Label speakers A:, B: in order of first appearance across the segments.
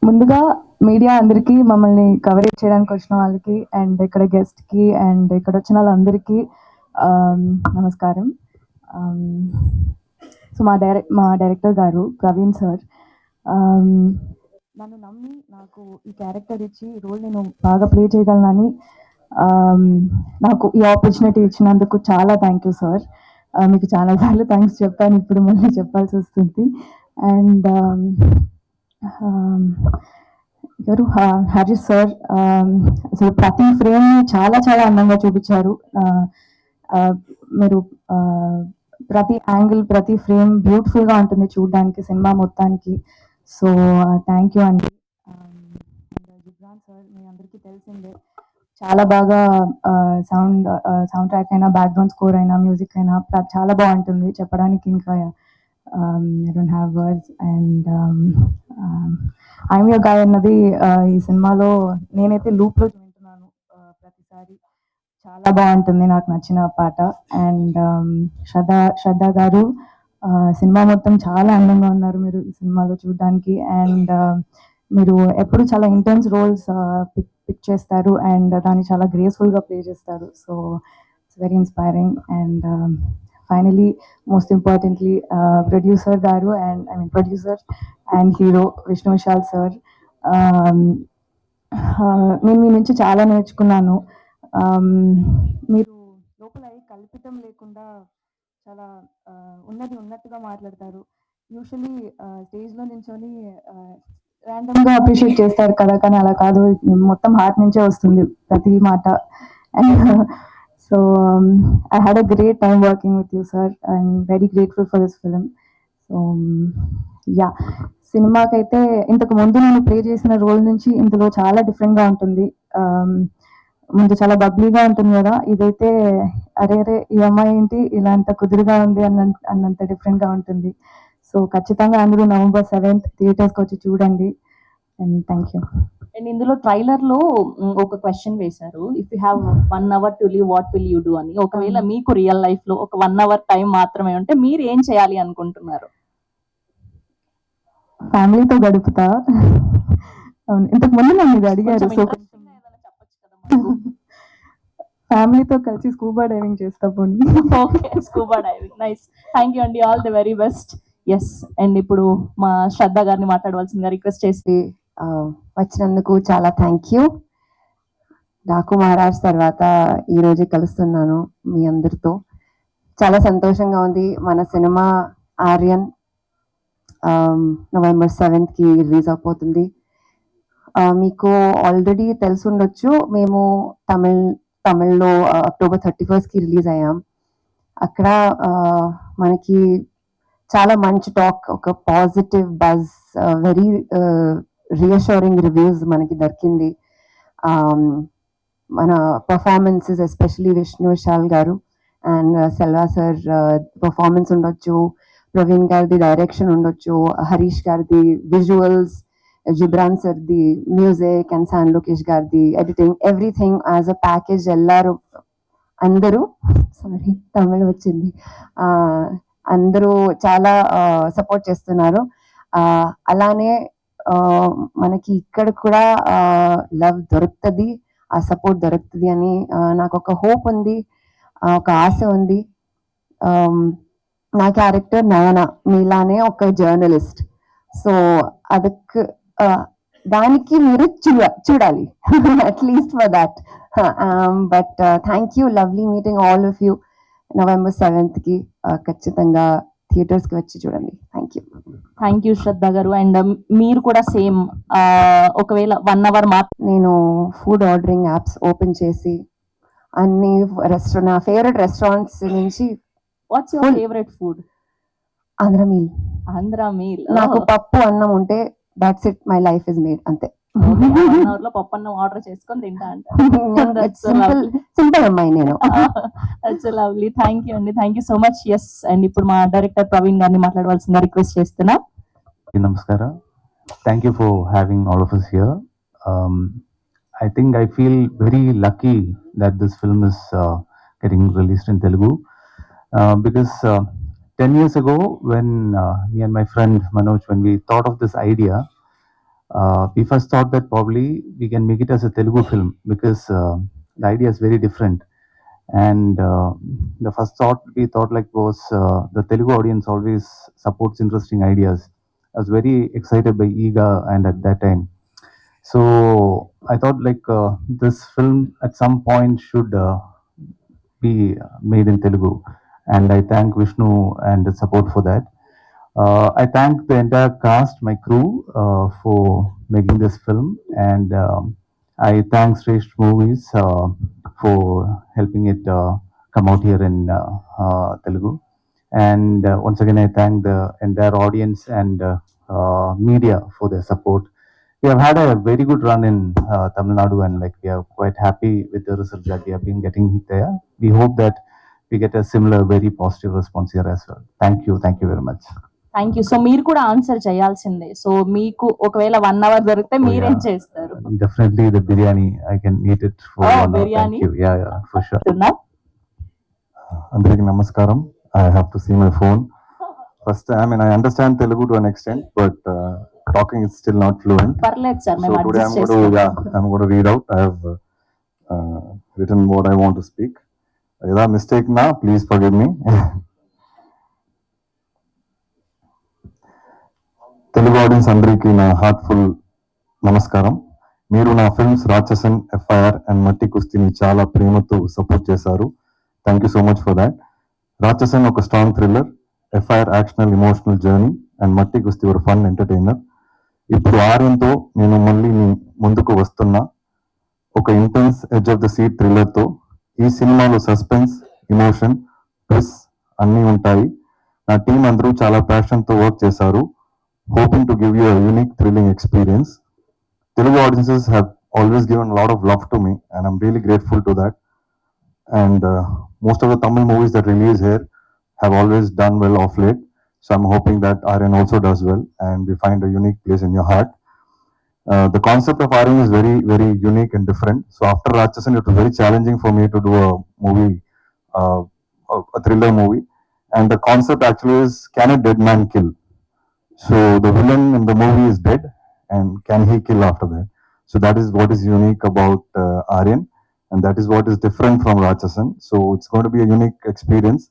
A: ముందుగా మీడియా అందరికీ, మమ్మల్ని కవరేజ్ చేయడానికి వచ్చిన వాళ్ళకి, అండ్ ఇక్కడ గెస్ట్కి, అండ్ ఇక్కడ వచ్చిన వాళ్ళందరికీ నమస్కారం. సో మా డైరెక్టర్ గారు ప్రవీణ్ సార్ నన్ను నమ్మి నాకు ఈ క్యారెక్టర్ ఇచ్చి ఈ రోల్ నేను బాగా ప్లే చేయగలనని నాకు ఈ ఆపర్చునిటీ ఇచ్చినందుకు చాలా థ్యాంక్ యూ సార్. మీకు చాలాసార్లు థ్యాంక్స్ చెప్పాను, ఇప్పుడు మళ్ళీ చెప్పాల్సి వస్తుంది. అండ్ ఎవరు హారిస్ సార్, అసలు ప్రతి ఫ్రేమ్ని చాలా చాలా అందంగా చూపించారు. మీరు ప్రతి యాంగిల్, ప్రతి ఫ్రేమ్ బ్యూటిఫుల్గా ఉంటుంది చూడడానికి సినిమా మొత్తానికి. సో థ్యాంక్ యూ అండి. జిబ్రాన్ సార్ మీ అందరికీ తెలిసిందే, చాలా బాగా సౌండ్ ట్రాక్ అయినా, బ్యాక్గ్రౌండ్ స్కోర్ అయినా, మ్యూజిక్ అయినా చాలా బాగుంటుంది. చెప్పడానికి ఇంకా I don't have words. And I'm your guy అన్నది ఈ సినిమాలో నేనైతే లూప్లో వింటున్నాను ప్రతిసారి. చాలా బాగుంటుంది, నాకు నచ్చిన పాట. అండ్ శ్రద్ధ గారు, సినిమా మొత్తం చాలా అందంగా ఉన్నారు మీరు ఈ సినిమాలో చూడడానికి. అండ్ మీరు ఎప్పుడు చాలా ఇంటెన్స్ రోల్స్ పిక్ చేస్తారు, అండ్ దాన్ని చాలా గ్రేస్ఫుల్గా ప్లే చేస్తారు. So it's very inspiring. And finally, most importantly, producer గారు, and producer and hero Vishnu Vishal sir, నేను మీ నుంచి చాలా నేర్చుకున్నాను. మీరు లోపల కల్పితం లేకుండా చాలా ఉన్నట్టుగా మాట్లాడతారు. యూజువలీ స్టేజ్లో నించొని ర్యాండమ్గా అప్రిషియేట్ చేస్తారు కదా, కానీ అలా కాదు, మొత్తం హార్ట్ నుంచే వస్తుంది ప్రతి మాట. So I had a great time working with you sir. I'm very grateful for this film. So yeah, సినిమాకైతే ఇంతకు ముందు నేను ప్లే చేసిన రోల్ నుంచి ఇందులో చాలా డిఫరెంట్గా ఉంటుంది. ముందు చాలా బబ్లీగా ఉంటుంది కదా, ఇదైతే అరే ఈ అమ్మాయి ఏంటి ఇలా అంత కుదురుగా ఉంది అన్నంత డిఫరెంట్గా ఉంటుంది. సో ఖచ్చితంగా అందరూ November 7th థియేటర్స్కి వచ్చి చూడండి. And thank you.
B: అండ్ ఇందులో ట్రైలర్ లో ఒక క్వశ్చన్ వేశారు, if you have 1 hour to live what will you do అని. ఒకవేళ మీకు రియల్ లైఫ్ లో ఒక 1 hour టైం మాత్రమే ఉంటే మీరు ఏం చేయాలి అనుకుంటున్నారు?
A: ఫ్యామిలీతో గడుపుతా. అవును, ఇంతకు ముందు నన్ను ఇది అడిగారు. సో ఫ్యామిలీతో కలిసి స్కూబా డైవింగ్ చేస్తా పోనీ.
B: Okay, scuba diving, nice. Thank you అండి, all the very best. Yes, and ఇప్పుడు మా శ్రద్ధ గారిని మాట్లాడవలసిందిగా రిక్వెస్ట్ చేసి
C: వచ్చినందుకు చాలా థ్యాంక్ యూ. డాకు మహారాజ్ తర్వాత ఈరోజు కలుస్తున్నాను మీ అందరితో, చాలా సంతోషంగా ఉంది. మన cinema Aryan November 7th release అయిపోతుంది. మీకు ఆల్రెడీ తెలిసి ఉండొచ్చు, మేము తమిళ్లో October 31st రిలీజ్ అయ్యాం. అక్కడ మనకి చాలా మంచి టాక్, ఒక positive buzz, very reassuring reviews మనకి దొరికింది. మన పర్ఫార్మెన్సెస్, ఎస్పెషలీ విష్ణు విశాల్ గారు అండ్ సెల్వా సార్ పర్ఫార్మెన్స్ ఉండొచ్చు, ప్రవీణ్ గారిది డైరెక్షన్ ఉండొచ్చు, హరీష్ గారిది విజువల్స్, జిబ్రాన్ సార్ది మ్యూజిక్, అండ్ శాన్ లోకేష్ గారిది editing, everything as a package. అందరూ తమిళ్ వచ్చింది, అందరూ చాలా సపోర్ట్ చేస్తున్నారు. అలానే మనకి ఇక్కడ కూడా లవ్ దొరుకుతుంది, ఆ సపోర్ట్ దొరుకుతుంది అని నాకు ఒక హోప్ ఉంది, ఒక ఆశ ఉంది. నా క్యారెక్టర్ నయన మీలానే ఒక జర్నలిస్ట్. సో దానికి మీరు చూడాలి at least for that. But thank you, lovely meeting all of you. November 7th ఖచ్చితంగా థియేటర్స్కి వచ్చి చూడండి. Thank you.
B: థ్యాంక్ యూ శ్రద్ధ గారు. అండ్ మీరు కూడా సేమ్, ఒకవేళ 1 hour
C: నేను ఫుడ్ ఆర్డరింగ్ యాప్స్ ఓపెన్ చేసి అన్ని నా ఫేవరెట్ రెస్టారెంట్స్ నుంచి.
B: What's your favourite food?
C: Andhra meal.
B: Andhra meal.
C: నాకు పప్పు అన్నం ఉంటే that's it, my life is made, అంతే.
B: 1 hour లో పప్పు అన్నం ఆర్డర్ చేసుకొని తింటా అంట.
C: సింపుల్ అమ్మాయి నేను.
B: That's lovely. థ్యాంక్ యూ అండి, thank you so much. Yes, and ఇప్పుడు మా డైరెక్టర్ ప్రవీణ్ గారిని మాట్లాడవలసిందిగా రిక్వెస్ట్ చేస్తున్నా.
D: నమస్కారం. Thank you for having all of us here. I think I feel very lucky that this film is getting released in Telugu because 10 years ago, when me and my friend Manoj, when we thought of this idea, we first thought that probably we can make it as a Telugu film because the idea is very different. And the first thought we thought like was the Telugu audience always supports interesting ideas. I was very excited by Ega and at that time. So I thought like this film at some point should be made in Telugu, and I thank Vishnu and the support for that. I thank the entire cast, my crew, for making this film, and I thank Shrestha Movies for helping it come out here in Telugu. And once again, I thank the entire audience and media for their support. We have had a very good run in Tamil Nadu, and like we are quite happy with the results that we have been getting there. We hope that we get a similar, very positive response here as well. Thank you very much.
B: Thank you. So మీరు కూడా answer చేయాల్సిందే. So మీకు ఒకవేళ 1 hour దొరికితే
D: Oh,
B: మీరేం
D: yeah.
B: చేస్తారు?
D: Definitely the biryani. I can eat it for
B: Oh,
D: 1 hour.
B: biryani?
D: Thank you. Yeah, for sure.
B: చెప్తున్నా?
E: అందరికి నమస్కారం. I have to see my phone. First, I mean, I understand Telugu to an extent, but talking is still not fluent.
B: పర్లేదు sir,
E: So
B: మేము
E: today
B: adjust
E: I'm going to,
B: చేస్తాం.
E: I'm going to read out. I have written what I want to speak. Is mistake na? Please forgive me. Telugu audience అందరికీ నా heartful నమస్కారం. మీరు నా films Ratsasan, FIR and మట్టి కుస్తీని చాలా ప్రేమతో సపోర్ట్ చేశారు. Thank you so much for that. Ratsasan ఒక strong thriller, FIR actional emotional journey and Matti Kusthi ఒక ఫన్ ఎంటర్టైనర్. ఇప్పుడు ఆర్యన్తో నేను మళ్ళీ మీ ముందుకు వస్తున్నా ఒక intense edge of the seat థ్రిల్లర్తో. ఈ సినిమాలో సస్పెన్స్, ఎమోషన్, ప్లస్ అన్నీ ఉంటాయి. నా టీం అందరూ చాలా ప్యాషన్తో వర్క్ చేశారు. Hoping to give you a unique, thrilling experience. Telugu audiences have always given a lot of love to me, and I'm really grateful to that. And most of the Tamil movies that release here have always done well of late. So I'm hoping that Aryan also does well, and we find a unique place in your heart. The concept of Aryan is very, very unique and different. So after Ratchasan, it was very challenging for me to do a movie, a thriller movie. And the concept actually is, can a dead man kill? So the villain in the movie is dead, and can he kill after that? So that is what is unique about Aryan, and that is what is different from Ratchasan. So it's going to be a unique experience,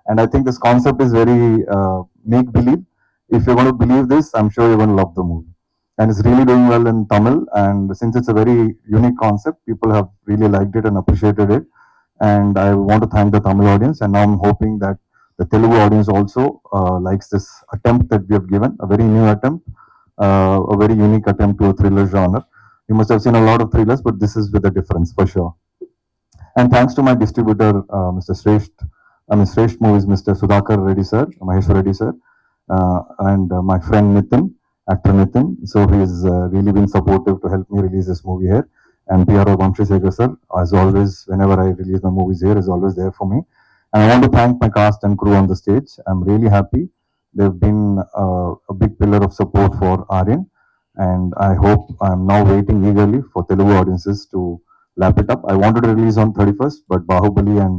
E: and I think this concept is very make believe. If you're going to believe this, I'm sure you're going to love the movie, and it's really doing well in Tamil. And since it's a very unique concept, people have really liked it and appreciated it. And I want to thank the Tamil audience, and now I'm hoping that the Telugu audience also likes this attempt that we have given, a very new attempt, a very unique attempt to a thriller genre. You must have seen a lot of thrillers, but this is with a difference for sure. And thanks to my distributor, Mr. Shrestha Movies, Mr. Sudhakar Reddy sir, Maheshwar Reddy sir, and my friend Nitin, actor Nitin. So he's really been supportive to help me release this movie here. And PRO Vamshi Sekhar sir, as always, whenever I release my movies here, is always there for me. And I want to thank my cast and crew on the stage. I'm really happy. They've been a big pillar of support for Aryan. And I hope I'm now waiting eagerly for Telugu audiences to lap it up. I wanted to release on 31st, but Bahubali and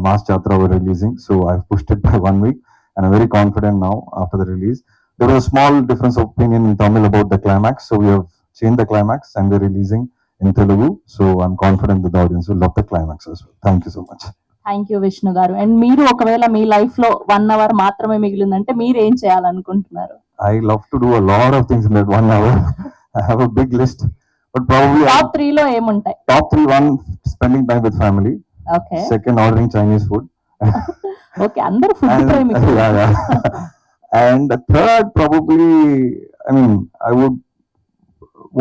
E: Mass Chatra were releasing. So I've pushed it by 1 week. And I'm very confident now after the release. There was a small difference of opinion in Tamil about the climax. So we have changed the climax and we're releasing in Telugu. So I'm confident that the audience will love the climax as well. Thank you so much.
B: Thank you Vishnu గారు. And మీరు ఒకవేళ మీ life లో 1 hour మాత్రమే మిగిలిందంటే మీరు ఏం చేయాలనుకుంటున్నారు?
E: I love to do a lot of things in that 1 hour. I have a big list, but probably
B: top 3 లో ఏముంటాయి?
E: top 3, 1, spending time with family.
B: Okay.
E: Second, ordering Chinese food.
B: Okay, అందరూ food
E: And,
B: ప్రేమికులు.
E: yeah. And the third, probably, I mean, I would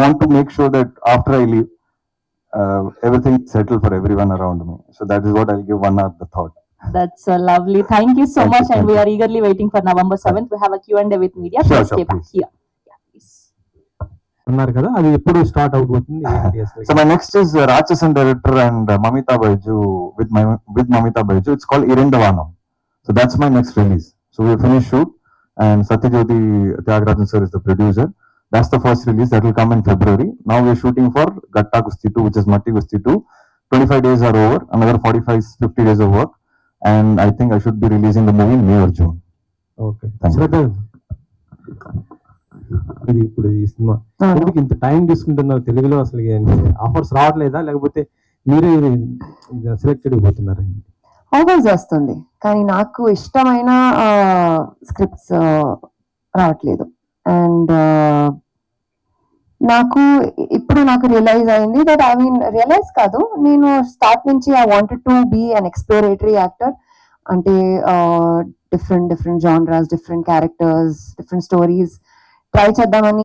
E: want to make sure that after I leave, everything is settled for everyone around me. So that is what I'll give 1 hour the thought.
B: That's lovely. Thank you so
E: Thank you,
B: much, and
E: thank
B: we
E: you.
B: are eagerly waiting for November 7th. We have a Q&A with media.
E: Sure,
B: Please
E: sure,
B: stay back
E: please.
B: here. Yeah, please.
F: అన్నారు కదా, అది ఎప్పుడు start అవుతుంది?
E: So my next is Ratchasan director and Mamita Baiju with Mamita Baiju. It's called Irendavanam. So that's my next release. So we finished shoot, and Satyajyoti Tyagarajan sir is the producer. That's the first release that will come in February. Now we're shooting for Gatta Kusti 2, which is Matti Kusti 2. 25 days are over. Another 45-50 days of work. and I think I should be releasing the movie in May or June.
F: Okay
E: Thank you.
F: శ్రద్ధ ఇది ఇప్పుడు ఈ cinema ఎందుకు ఇంత time తీసుకుంటున్నారు తెలుగులో? అసలు offers రావట్లేదా, లేకపోతే మీరే సెలెక్టెడ్ పోతున్నారా?
C: ఆఫర్స్ వస్తుంది, కానీ నాకు ఇష్టమైన స్క్రిప్ట్స్ రావట్లేదు. అండ్ నాకు రియలైజ్ అయింది దట్ రియలైజ్ కాదు, నేను స్టార్ట్ నుంచి I wanted to be an exploratory actor. అంటే different genres, different characters, different stories try చేద్దామని